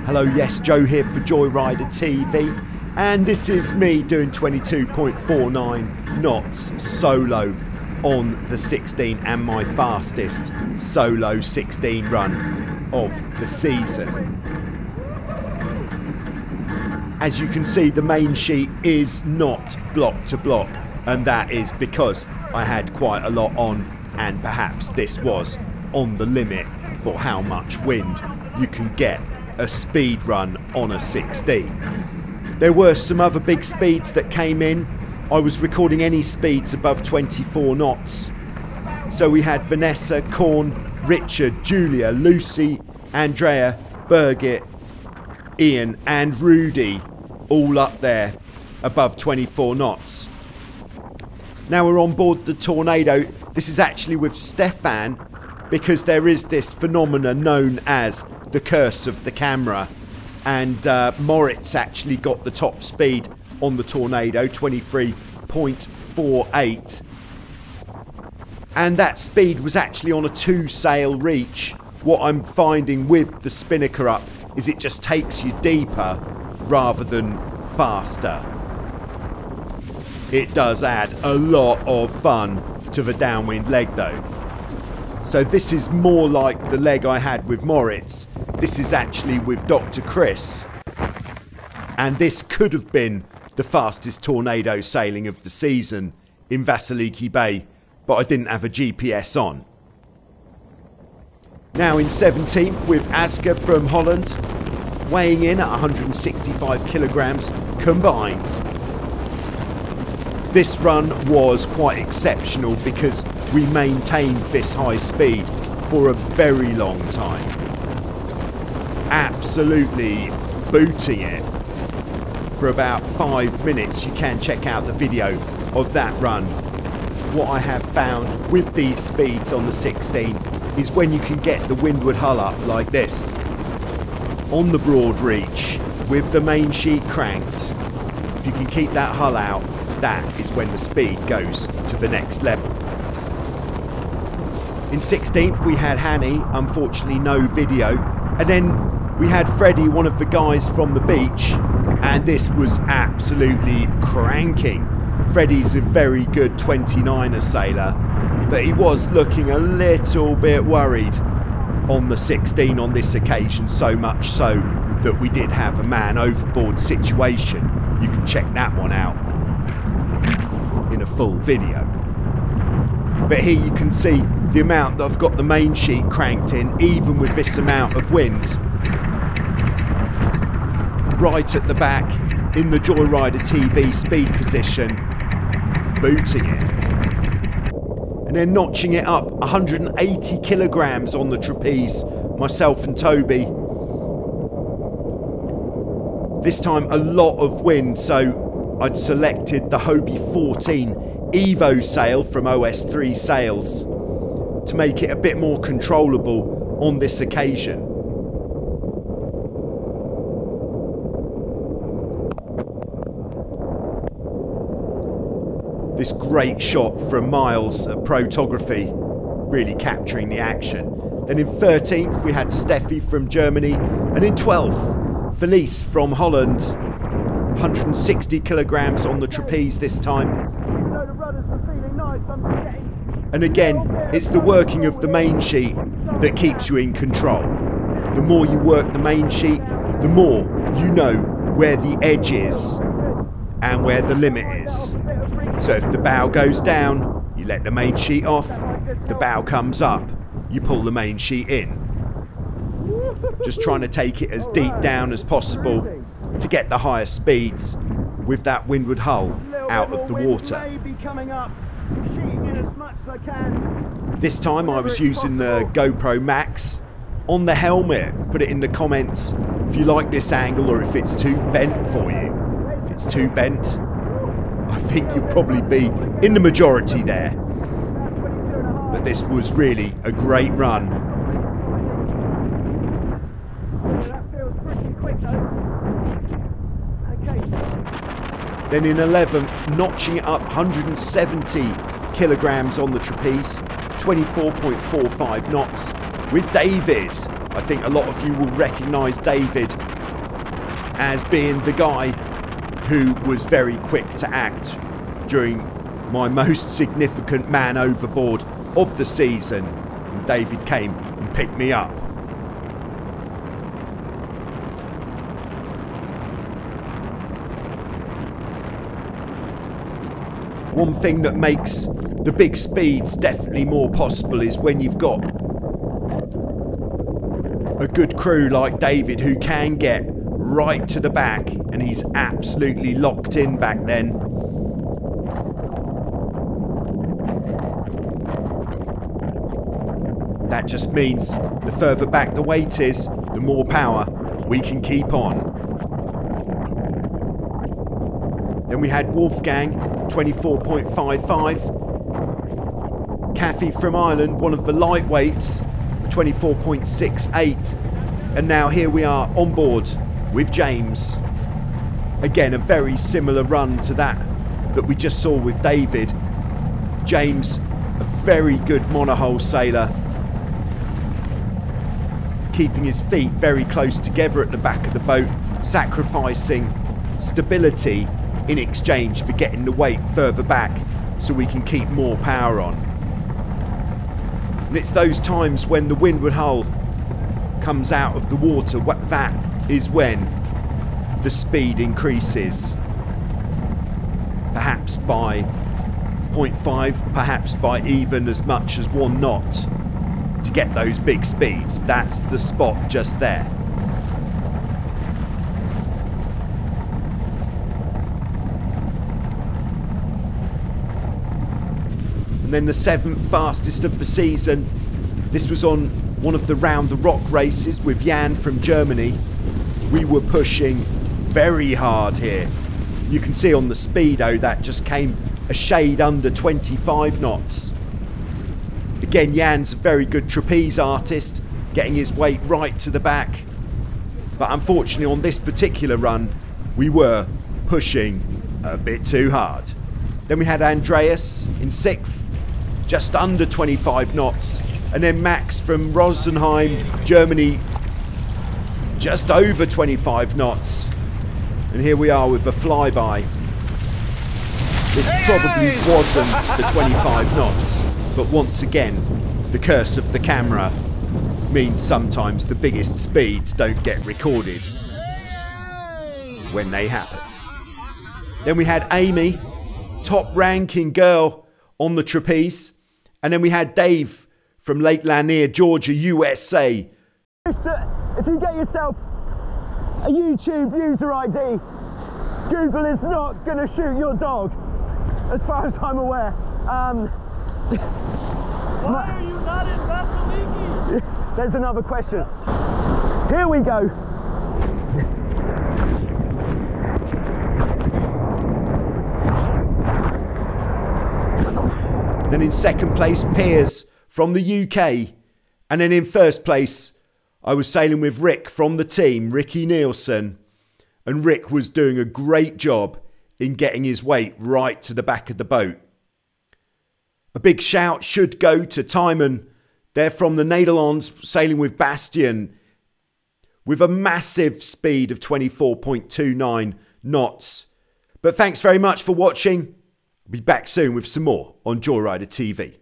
Hello, yes, Joe here for Joyrider TV, and this is me doing 22.49 knots solo on the 16 and my fastest solo 16 run of the season. As you can see, the main sheet is not block to block, and that is because I had quite a lot on, and perhaps this was on the limit for how much wind you can get a speed run on a 16. There were some other big speeds that came in. I was recording any speeds above 24 knots. So we had Vanessa, Korn, Richard, Julia, Lucy, Andrea, Birgit, Ian and Rudy all up there above 24 knots. Now we're on board the Tornado. This is actually with Stefan, because there is this phenomena known as the curse of the camera, and Moritz actually got the top speed on the Tornado, 23.48, and that speed was actually on a 2-sail reach. What I'm finding with the spinnaker up is it just takes you deeper rather than faster. It does add a lot of fun to the downwind leg though. So this is more like the leg I had with Moritz. This is actually with Dr. Chris. And this could have been the fastest Tornado sailing of the season in Vasiliki Bay, but I didn't have a GPS on. Now in 17th with Azker from Holland, weighing in at 165 kilograms combined. This run was quite exceptional because we maintained this high speed for a very long time. Absolutely booting it for about 5 minutes. You can check out the video of that run. What I have found with these speeds on the 16 is when you can get the windward hull up like this on the broad reach with the main sheet cranked, if you can keep that hull out, that is when the speed goes to the next level. In 16th we had Hannie, unfortunately no video, and then we had Freddie, one of the guys from the beach, and this was absolutely cranking. Freddie's a very good 29er sailor, but he was looking a little bit worried on the 16 on this occasion, so much so that we did have a man overboard situation. You can check that one out in a full video. But here you can see the amount that I've got the main sheet cranked in, even with this amount of wind. Right at the back in the Joyrider TV speed position, booting it. And then notching it up 180 kilograms on the trapeze, myself and Toby. This time a lot of wind, so I'd selected the Hobie 14 Evo sail from OS3 Sails to make it a bit more controllable on this occasion. This great shot from Miles at Protography, really capturing the action. Then in 13th we had Stephie from Germany, and in 12th Felice from Holland, 160 kilograms on the trapeze this time. And again, it's the working of the main sheet that keeps you in control. The more you work the main sheet, the more you know where the edge is and where the limit is. So if the bow goes down, you let the main sheet off. If the bow comes up, you pull the main sheet in. Just trying to take it as deep down as possible to get the higher speeds with that windward hull out of the water. This time I was using the GoPro Max on the helmet. Put it in the comments if you like this angle or if it's too bent for you. If it's too bent, I think you'll probably be in the majority there. But this was really a great run. Then in 11th, notching it up 170 kilograms on the trapeze, 24.45 knots with David. I think a lot of you will recognise David as being the guy who was very quick to act during my most significant man overboard of the season. And David came and picked me up. One thing that makes the big speeds definitely more possible is when you've got a good crew like David who can get right to the back, and he's absolutely locked in back then. That just means the further back the weight is, the more power we can keep on. Then we had Wofgang, 24.55. Cathy from Ireland, one of the lightweights, 24.68. And now here we are on board with James. Again, a very similar run to that we just saw with David. James, a very good monohull sailor, keeping his feet very close together at the back of the boat, sacrificing stability in exchange for getting the weight further back so we can keep more power on. And it's those times when the windward hull comes out of the water, that is when the speed increases. Perhaps by 0.5, perhaps by even as much as 1 knot to get those big speeds. That's the spot just there. And then the 7th fastest of the season. This was on one of the Round the Rock races with Jan from Germany. We were pushing very hard here. You can see on the speedo that just came a shade under 25 knots. Again, Jan's a very good trapeze artist, getting his weight right to the back. But unfortunately on this particular run, we were pushing a bit too hard. Then we had Andreas in 6th, just under 25 knots. And then Max from Rosenheim, Germany, just over 25 knots. And here we are with a flyby. This probably wasn't the 25 knots, but once again, the curse of the camera means sometimes the biggest speeds don't get recorded when they happen. Then we had Amy, top ranking girl on the trapeze. And then we had Dave from Lake Lanier, Georgia, USA. If you get yourself a YouTube user ID, Google is not going to shoot your dog, as far as I'm aware. Why are you not in Vasiliki? There's another question. Here we go. Then in 2nd place, Piers from the UK. And then in 1st place, I was sailing with Rick from the team, Ricky Nielsen. And Rick was doing a great job in getting his weight right to the back of the boat. A big shout should go to Timon. They're from the Netherlands, sailing with Bastion with a massive speed of 24.29 knots. But thanks very much for watching. I'll be back soon with some more on Joyrider TV.